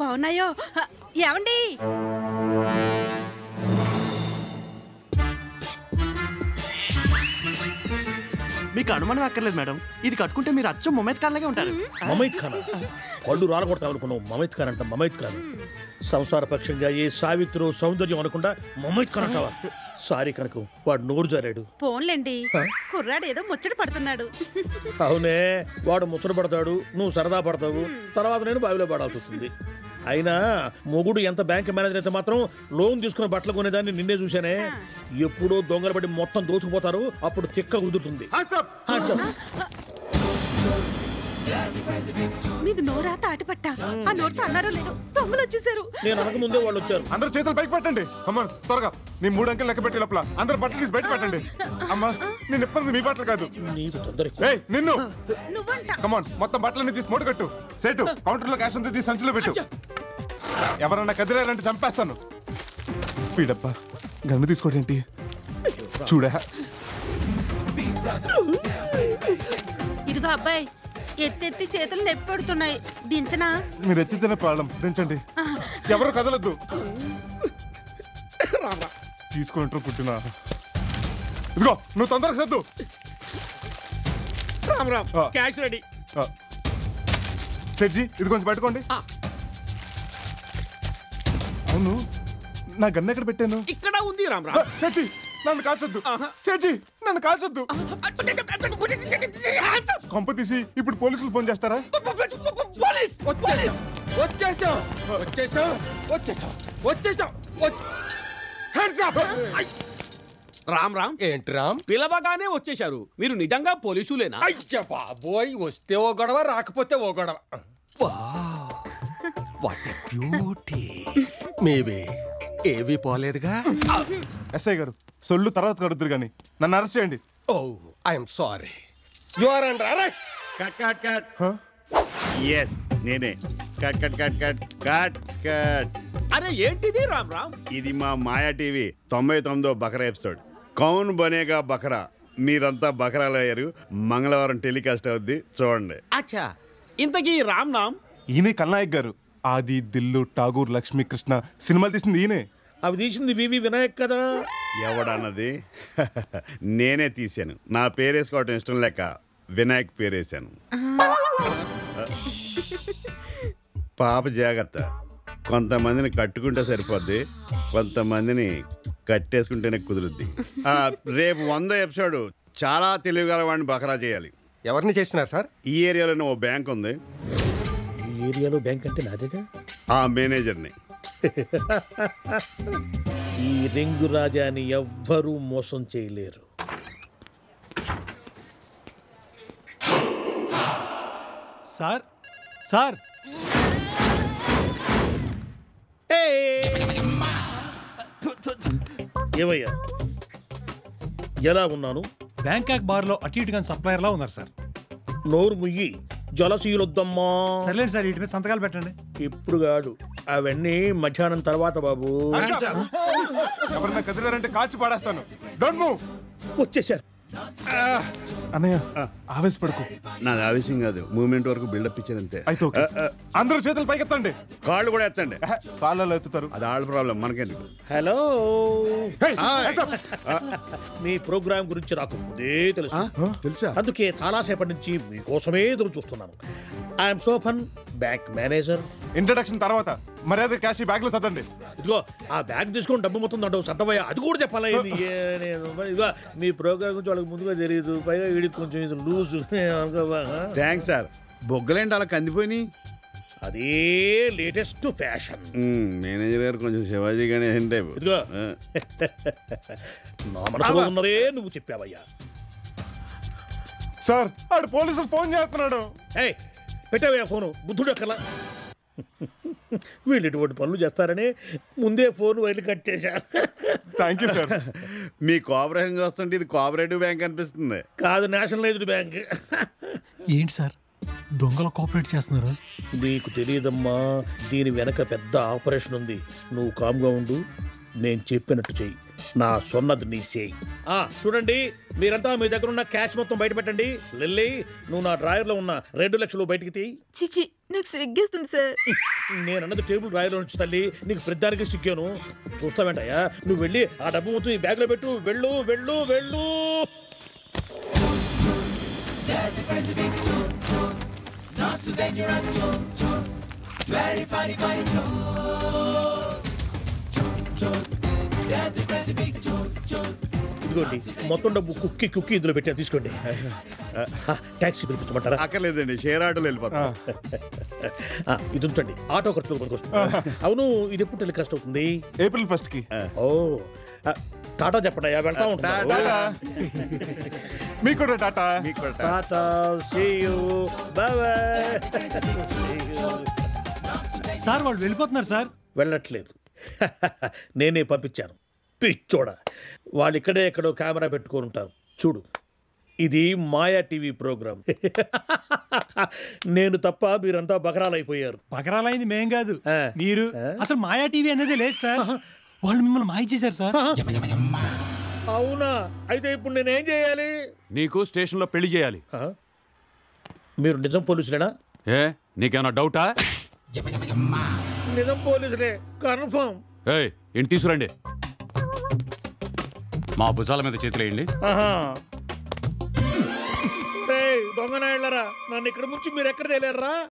బాగున్నాయో. ఏమండి మీకు అనుమానం అక్కర్లేదు మేడం, ఇది కట్టుకుంటే మీరు అచ్చం మమైత్ ఖాన్ లాగే ఉంటారు. మమైత్ ఖాన్ పళ్ళు రాలగొడతావు అనుకున్నావు. మమైత్ ఖాన్ అంట మమైత్ ఖాన్. సంసార పక్షంగా ఏ సావిత్రో సౌందర్యం అనకుండా మమైత్ ఖాన్ అంటావా? సారీ కనుక వాడు నోరు జారాడు. పోన్లేండి, కుర్రాడు ఏదో ముచ్చట పడుతున్నాడు. అవునే, వాడు ముచ్చట పడతాడు, నువ్వు సరదా పడతావు, తర్వాత నేను బావిలో పడాల్సి వస్తుంది. అయినా మొగుడు ఎంత బ్యాంక్ మేనేజర్ అయితే మాత్రం లోన్ తీసుకున్న బట్టలు కొనేదాన్ని నిన్నే చూశానే. ఎప్పుడో దొంగలు పడి మొత్తం దోచుకుపోతారు, అప్పుడు తిక్క కుదురుతుంది. నీది నోరా తాటిపట్ట? ఆ నోరుతో అన్నారో లేదో దొంగలు వచ్చేసారు. నేను అనక ముందే వాళ్ళు వచ్చారు. అందరు చేతులు పైకి పెట్టండి. అమ్మ త్వరగా నీ 3 అంకెలు లెక్క పెట్టి లోపల అందరు బట్టలు తీసి బయట పెట్టండి. అమ్మా నేను ఇప్పటిది మీ బట్టలు కాదు. నిన్ను కమాన్ మొత్తం బట్టలన్నీ తీసి మూట కట్టు. సెటు కౌంటర్ లో క్యాష్ అంతా తీసి సంచిలో పెట్టు. ఎవరన్నా కదిలేరంటే చంపేస్తాను. వీడప్పా గన్ను తీసుకోడేంటి చూడా. ఇదిగో అబ్బాయి, ఎత్తెత్తి చేతులు నొప్పి పడుతున్నాయి, దించనా? మీరు ఎత్తితేనే ప్రాబ్లం, దించండి. ఎవరు కదలొద్దు. తీసుకుంటారు పుట్టిన. ఇదిగో నువ్వు తొందరగా సర్దు. Cash ready. సెట్జీ ఇది కొంచెం పట్టుకోండి. అవును నా గన్ను ఎక్కడ పెట్టాను? ఇక్కడ ఉంది రామరామ్. సెట్జీ నన్ను కాల్చొద్దు. సెట్జీ నన్ను కాల్చొద్దు. కొంప తీసి ఇప్పుడు పోలీసులు ఫోన్ చేస్తారా? రామ్ రామ్ ఏంటి రామ్? పిలవగానే వచ్చేశారు. మీరు నిజంగా పోలీసులేనా? అయ్యా బాబోయ్, వస్తే ఓ గొడవ రాకపోతే ఓ గొడవ. What a beauty. మేబీ ఏవి పోలేదుగా. ఎస్ఐ గారు సొల్లు తర్వాత కడుతురు కానీ నన్ను అరెస్ట్ చేయండి. Oh I'm sorry, you are under arrest. Cut cut cut. Yes నేనే. Cut cut cut cut cut cut. అరే ఏంటిది రామ్ రామ్? ఇది మా మాయా టీవీ 99వ బకరా ఎపిసోడ్. కౌన్ బనేగా బకరా. మీరంతా బకరాలు అయ్యారు. మంగళవారం టెలికాస్ట్ అవుద్ది, చూడండి. అచ్చా, ఇంతకీ రామ్ నామ్? ఈయనే కల్నాయక్ గారు. ఆది, దిల్లు, ఠాగూర్, లక్ష్మీ కృష్ణ సినిమాలు తీసింది ఈయనే. అవి తీసింది వివి వినాయక్ కదా. ఎవడన్నది? నేనే తీశాను. నా పేరేసుకోవటం ఇష్టం లేక వినాయక్ పేరేశాను. పాప జాగ్రత్త. కొంతమందిని కట్టుకుంటే సరిపోద్ది, కొంతమందిని కట్టేసుకుంటేనే కుదురుద్ది. రేపు 100వ ఎపిసోడ్ చాలా తెలివిగల వాడిని బకరా చేయాలి. ఎవరిని చేస్తున్నారు సార్? ఈ ఏరియాలోనే ఓ బ్యాంక్ ఉంది. ఈ ఏరియాలో బ్యాంక్ అంటే నాదేగా. ఆ మేనేజర్ని. ఈ రింగు రాజాని ఎవ్వరూ మోసం చేయలేరు. సార్ సార్ ఏవయ్యా, ఎలా ఉన్నాను? బ్యాంకాక్ బార్ లో అటు ఇటుగా సప్లయర్ లా ఉన్నారు సార్. నోరు ముయ్యి, జలసీలొద్దమ్మా. సర్లేండి సార్, ఇటుపై సంతకాలు పెట్టండి. ఇప్పుడు కాదు, అవన్నీ మధ్యాహ్నం తర్వాత బాబు. ఎవరన్నా కదిలారంటే కాల్చి పాడేస్తాను. Don't move. వచ్చేసారు. అన్నయ్య ఆవేశపడుకో. నాది ఆవేశం కాదు, మూమెంట్ వరకు బిల్డప్ ఇచ్చానంతే. అయితే ఓకే. అందరూ చేతులు పైకెత్తండి. కాళ్ళు కూడా ఎత్తండి. కాళ్ళలో ఎత్తుతారు, అది వాళ్ళ ప్రాబ్లం, మనకెందుకు. హలో, Hey, మీ ప్రోగ్రామ్ గురించి నాకు ముందే తెలుసు. తెలుసా? అందుకే చాలా సేపటి నుంచి మీకోసమే ఎదురు చూస్తున్నాను. ఐఎమ్ సోఫన్, బ్యాంక్ మేనేజర్. ఇంట్రడక్షన్ తర్వాత మర్యాద క్యాష్ బ్యాగ్ లో సర్దండి. ఇదిగో ఆ బ్యాగ్ తీసుకొని డబ్బు మొత్తం దండవు సత్తవయ్య, అది కూడా చెప్పాలా? ఇదిగో మీ ప్రోగ్రామ్ గురించి వాళ్ళకి ముందుగా తెలియదు, పైగా వీడికి కొంచెం ఇది లూజ్. Thanks sir. బొగ్గలేంటి అలా కందిపోయి? అదే లేటెస్ట్ ఫ్యాషన్. మేనేజర్ గారు కొంచెం శివాజీ గణేశన్ టైప్. ఇదిగో నా మనసులో ఉన్నదే నువ్వు చెప్పావయ్యా. సార్ ఆడు పోలీసులు ఫోన్ చేస్తున్నాడు. ఏయ్ పెట్టావయ్యా ఫోను, బుద్ధుడు అక్కర్లా. వీళ్ళు ఇటువంటి పనులు చేస్తారని ముందే ఫోన్ వైర్లు కట్ చేశా. Thank you sir. Me cooperation చూస్తుంటే ఇది కోఆపరేటివ్ బ్యాంక్ అనిపిస్తుంది. కాదు, నేషనలైజ్డ్ బ్యాంక్. ఏంటి సార్ దొంగలు కోఆపరేట్ చేస్తున్నారు? నీకు తెలియదమ్మా, దీని వెనక పెద్ద ఆపరేషన్ ఉంది. నువ్వు కామ్గా ఉండు, నేను చెప్పినట్టు చెయ్యి, నా సొన్నది నీ చేయి. చూడండి, మీరంతా మీ దగ్గర ఉన్న క్యాష్ మొత్తం బయట పెట్టండి. లిల్లీ, నువ్వు నా డ్రాయర్ లో ఉన్న 2 లక్షలు బయటికి తీ. చిచి, నాకు సిగ్గేస్తుంది సార్. నేను అన్నది టేబుల్ డ్రాయర్ లో నుంచి తల్లి, నీకు ప్రతిదానికి సిగ్గాను. చూస్తావేంటయ్యా, నువ్వు వెళ్ళి ఆ డబ్బు మొత్తం ఈ బ్యాగ్ లో పెట్టు. వెళ్ళు వెళ్ళు వెళ్ళు. ఇదిగోండి, మొత్తం డబ్బు కుక్కి కుక్కి ఇందులో పెట్టా, తీసుకోండి. ట్యాక్సీ పిలిపించమంటారా? అక్కర్లేదండి, షేర్ ఆటోలో వెళ్ళిపోతాం. ఇది ఉంచండి, ఆటో ఖర్చులు మనకు వస్తుంది. అవును, ఇది ఎప్పుడు టెలికాస్ట్ అవుతుంది? ఏప్రిల్ 1st కి. ఓ, టాటా చెప్పండి, వెళ్తా ఉంటాను. మీకు కూడా ta-ta. Ta-ta, see you, bye bye. Sir వాళ్ళు వెళ్ళిపోతున్నారు సార్. వెళ్ళట్లేదు, నేనే పంపించాను. పిచ్చోడా, వాళ్ళు ఇక్కడే ఎక్కడో కెమెరా పెట్టుకొని ఉంటారు. చూడు, ఇది మాయా టీవీ ప్రోగ్రామ్. నేను తప్ప మీరంతా బకరాలైపోయారు. బకరాలైంది మేం కాదు, మీరు. అసలు మాయా టీవీ అనేది లేదు సార్. వాళ్ళు మిమ్మల్ని మాయ చేశారు సార్. అవునా? అయితే ఇప్పుడు నేనేం చేయాలి? నీకు స్టేషన్లో పెళ్లి చేయాలి. మీరు నిజం పోలీసులేనా? ఏ, నీకేమన్నా డౌటా? నిజం పోలీసులే, కన్ఫర్మ్. ఏయ్, ఇంటి తీసుకురండి. మా భుజాల మీద చేతులేయండి. దొంగనాళ్ళరా, నన్ను ఇక్కడ ముంచి మీరు ఎక్కడ తేలేరా?